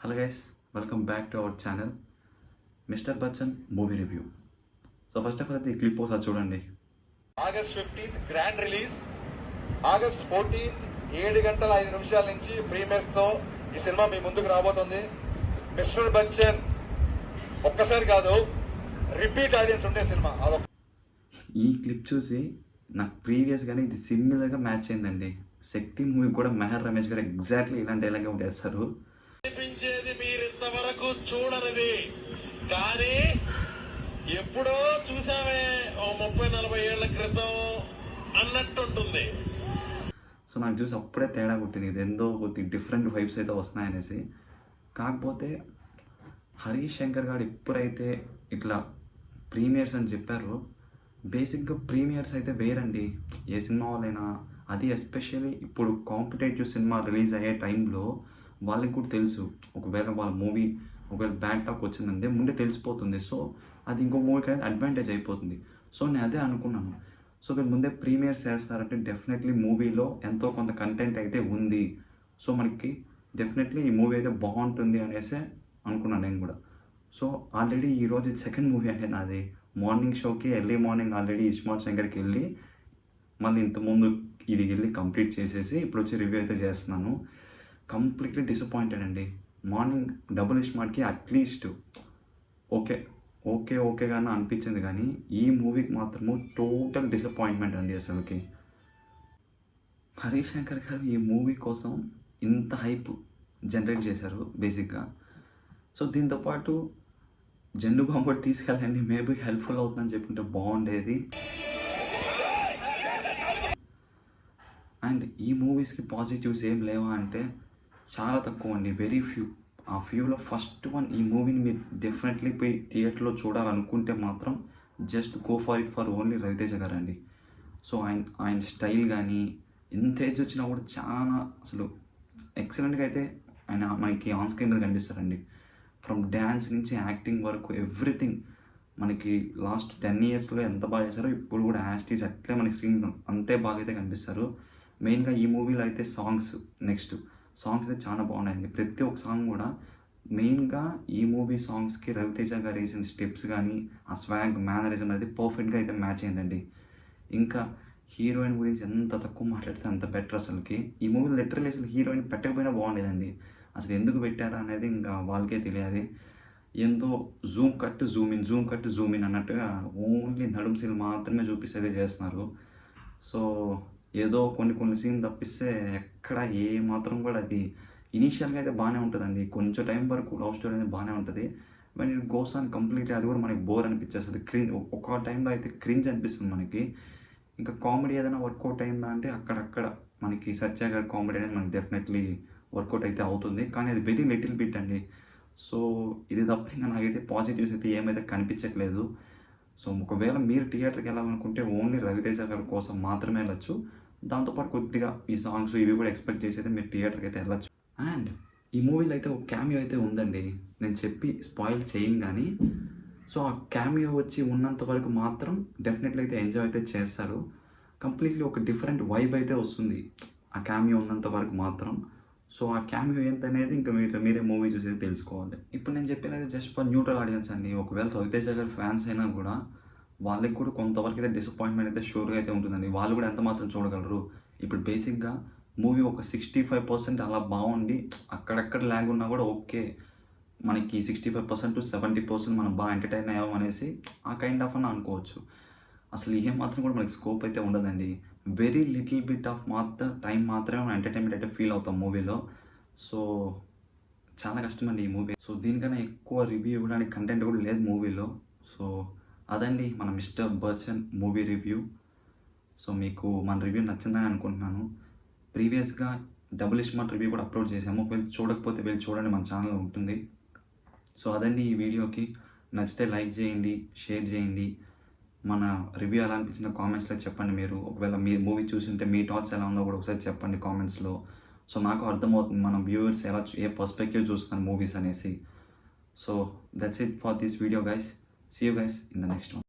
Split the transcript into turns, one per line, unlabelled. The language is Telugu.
Hello guys, welcome back to our channel, Mr. Bachchan Movie Review. So first of all, the clip ఒకసారి చూడండి.
August 15th grand release, August 14th 7 గంటల 5 నిమిషాల నుంచి ప్రీమియర్స్ తో ఈ సినిమా మీ ముందుకు రాబోతుంది. మిస్టర్ బచ్చన్ ఒక్కసారి కాదు, రిపీట్ ఆడియన్స్ ఉండే సినిమా.
ఈ క్లిప్ చూసి నాకు ప్రీవియస్గానే ఇది సిమిలర్గా మ్యాచ్ అయిందండి. శక్తి మూవీ కూడా మెహర్ రమేష్ గారు ఎగ్జాక్ట్లీ ఇలాంటి డైలాగే వేస్తారు.
కనిపించేది మీరు ఇంతవరకు చూడనిది, కానీ ఎప్పుడో చూసామే ఓ 30-40 ఏళ్ల క్రితం అన్నట్టుంటుంది.
సో నాకు చూసి అప్పుడే తేడా కొట్టింది, ఇది ఎంతో కొద్ది డిఫరెంట్ వైబ్స్ అయితే వస్తున్నాయనేసి. కాకపోతే హరీష్ శంకర్ గారు ఎప్పుడైతే ఇట్లా ప్రీమియర్స్ అని చెప్పారో, బేసిక్గా ప్రీమియర్స్ అయితే వేరండి ఏ సినిమా వాళ్ళైనా. అది ఎస్పెషల్లీ ఇప్పుడు కాంపిటేటివ్ సినిమా రిలీజ్ అయ్యే టైంలో వాళ్ళకి కూడా తెలుసు, ఒకవేళ వాళ్ళ మూవీ ఒకవేళ బ్యాడ్ టాక్ వచ్చిందంటే ముందే తెలిసిపోతుంది. సో అది ఇంకో మూవీకి అనేది అడ్వాంటేజ్ అయిపోతుంది. సో నేను అదే అనుకున్నాను. సో వీళ్ళు ముందే ప్రీమియర్స్ చేస్తారంటే డెఫినెట్లీ మూవీలో ఎంతో కొంత కంటెంట్ అయితే ఉంది. సో మనకి డెఫినెట్లీ ఈ మూవీ అయితే బాగుంటుంది అనేసి అనుకున్నాను నేను కూడా. సో ఆల్రెడీ ఈరోజు సెకండ్ మూవీ అంటే నాది. మార్నింగ్ షోకి ఎర్లీ మార్నింగ్ ఆల్రెడీ ఇస్మార్ట్ శంకర్కి వెళ్ళి మళ్ళీ ఇంతకుముందు ఇది వెళ్ళి కంప్లీట్ చేసేసి ఇప్పుడు వచ్చి రివ్యూ అయితే చేస్తున్నాను. కంప్లీట్లీ డిసప్పాయింటెడ్ అండి. మార్నింగ్ డబుల్ ఇస్మార్ట్కి అట్లీస్ట్ ఓకేగానే అనిపించింది, కానీ ఈ మూవీకి మాత్రము టోటల్ డిసప్పాయింట్మెంట్ అండి అసలుకి. హరీష్ శంకర్ గారు ఈ మూవీ కోసం ఇంత హైప్ జనరేట్ చేశారు బేసిక్గా. సో దీంతోపాటు జెండు బాంబు కూడా తీసుకెళ్ళండి, మేబీ హెల్ప్ఫుల్ అవుతుందని చెప్పుకుంటే బాగుండేది. అండ్ ఈ మూవీస్కి పాజిటివ్స్ ఏం లేవా అంటే చాలా తక్కువ అండి, వెరీ ఫ్యూ. ఆ ఫ్యూలో ఫస్ట్ వన్, ఈ మూవీని మీరు డెఫినెట్లీ పోయి థియేటర్లో చూడాలనుకుంటే మాత్రం just go for it for only Raviteja గారు అండి. సో ఆయన స్టైల్ కానీ ఎంత ఏజ్ వచ్చినా కూడా చాలా అసలు ఎక్సలెంట్గా అయితే ఆయన మనకి ఆన్ స్క్రీన్ మీద కనిపిస్తారండి. ఫ్రమ్ డ్యాన్స్ నుంచి యాక్టింగ్ వరకు ఎవ్రీథింగ్ మనకి లాస్ట్ 10 yearsలో ఎంత బాగా చేశారో ఇప్పుడు కూడా యాస్టీస్ అట్లే మనకి స్క్రీన్ అంతే బాగా అయితే కనిపిస్తారు. మెయిన్గా ఈ మూవీలో అయితే సాంగ్స్ అయితే చాలా బాగున్నాయండి. ప్రతి ఒక్క సాంగ్ కూడా మెయిన్గా ఈ మూవీ సాంగ్స్కి రవితేజ గారు వేసిన స్టెప్స్ కానీ ఆ స్వాగ్ మేనరిజం అనేది పర్ఫెక్ట్గా అయితే మ్యాచ్ అయిందండి. ఇంకా హీరోయిన్ గురించి ఎంత తక్కువ మాట్లాడితే అంత బెటర్ అసలుకి. ఈ మూవీ లిటరల్లీ అసలు హీరోయిన్ పెట్టకపోయినా బాగుండేదండి. అసలు ఎందుకు పెట్టారా అనేది ఇంకా వాళ్ళకే తెలియాలి. ఎంతో జూమ్ కట్ జూమ్ ఇన్ అన్నట్టుగా ఓన్లీ నడుము సీన్ మాత్రమే చూపిస్తే చేస్తున్నారు. సో ఏదో కొన్ని సీన్ తప్పిస్తే ఎక్కడ ఏ మాత్రం కూడా అది ఇనీషియల్గా అయితే బాగానే ఉంటుందండి. కొంచెం టైం వరకు లవ్ స్టోరీ అనేది బాగానే ఉంటుంది. When it goes on completely అది కూడా మనకి బోర్ అనిపించేస్తుంది. ఒక టైంలో అయితే క్రింజ్ అనిపిస్తుంది మనకి. ఇంకా కామెడీ ఏదైనా వర్కౌట్ అయిందా అంటే అక్కడక్కడ మనకి సత్య గారి కామెడీ అనేది మనకి డెఫినెట్లీ వర్కౌట్ అయితే అవుతుంది, కానీ అది వెరీ లిటిల్ బిట్ అండి. సో ఇది తప్ప ఇంకా నాకైతే పాజిటివ్స్ అయితే ఏమైతే కనిపించట్లేదు. సో ఒకవేళ మీరు థియేటర్కి వెళ్ళాలనుకుంటే ఓన్లీ రవితేజ గారి కోసం మాత్రమే వెళ్ళచ్చు. దాంతోపాటు కొద్దిగా ఈ సాంగ్స్ ఇవి కూడా ఎక్స్పెక్ట్ చేసి అయితే మీరు థియేటర్కి అయితే వెళ్ళచ్చు. అండ్ ఈ మూవీలో అయితే ఒక క్యామియో అయితే ఉందండి, నేను చెప్పి స్పాయిల్ చేయను కానీ. సో ఆ క్యామియో వచ్చి ఉన్నంత వరకు మాత్రం డెఫినెట్లీ అయితే ఎంజాయ్ అయితే చేస్తారు. కంప్లీట్లీ ఒక డిఫరెంట్ వైబ్ అయితే వస్తుంది ఆ క్యామియో ఉన్నంత వరకు మాత్రం. సో ఆ క్యామియో ఎంత అనేది ఇంకా మీరే మూవీ చూసేది తెలుసుకోవాలి. ఇప్పుడు నేను చెప్పినది జస్ట్ ఫర్ న్యూట్రల్ ఆడియన్స్ అండి. ఒకవేళ రవితేజ గారి ఫ్యాన్స్ అయినా కూడా వాళ్ళకి కూడా కొంతవరకు అయితే డిసప్పాయింట్మెంట్ అయితే షూర్గా అయితే ఉంటుందండి. వాళ్ళు కూడా ఎంత మాత్రం చూడగలరు. ఇప్పుడు బేసిక్గా మూవీ ఒక 65% అలా బాగుండి అక్కడక్కడ ల్యాగ్ ఉన్నా కూడా ఓకే, మనకి 65% to 70% మనం బాగా ఎంటర్టైన్ అయ్యాం అనేసి ఆ కైండ్ ఆఫ్ అని అనుకోవచ్చు. అసలు ఏం మాత్రం కూడా మనకి స్కోప్ అయితే ఉండదండి. Very little bit of time మాత్రమే మనం ఎంటర్టైన్మెంట్ అయితే ఫీల్ అవుతాం మూవీలో. సో చాలా కష్టం అండి ఈ మూవీ. సో దీనికన్నా ఎక్కువ రివ్యూ ఇవ్వడానికి కంటెంట్ కూడా లేదు మూవీలో. సో అదండి మన mister Bachchan movie review. So మీకు మన రివ్యూ నచ్చిందని అనుకుంటున్నాను. ప్రీవియస్గా డబుల్ ఇస్మార్ట్ రివ్యూ కూడా అప్లోడ్ చేసాము, ఒకవేళ చూడకపోతే వెళ్ళి చూడండి, మన ఛానల్లో ఉంటుంది. సో అదండి ఈ వీడియోకి. నచ్చితే లైక్ చేయండి, షేర్ చేయండి. మన రివ్యూ ఎలా అనిపించిందో కామెంట్స్లో చెప్పండి. మీరు ఒకవేళ మీరు మూవీ చూసింటే మీ థాట్స్ ఎలా ఉందో కూడా ఒకసారి చెప్పండి కామెంట్స్లో. సో నాకు అర్థమవుతుంది మన వ్యూవర్స్ ఏ పర్స్పెక్టివ్ చూస్తున్నారు మూవీస్ అనేసి. So that's it for this video guys. See you guys in the next one.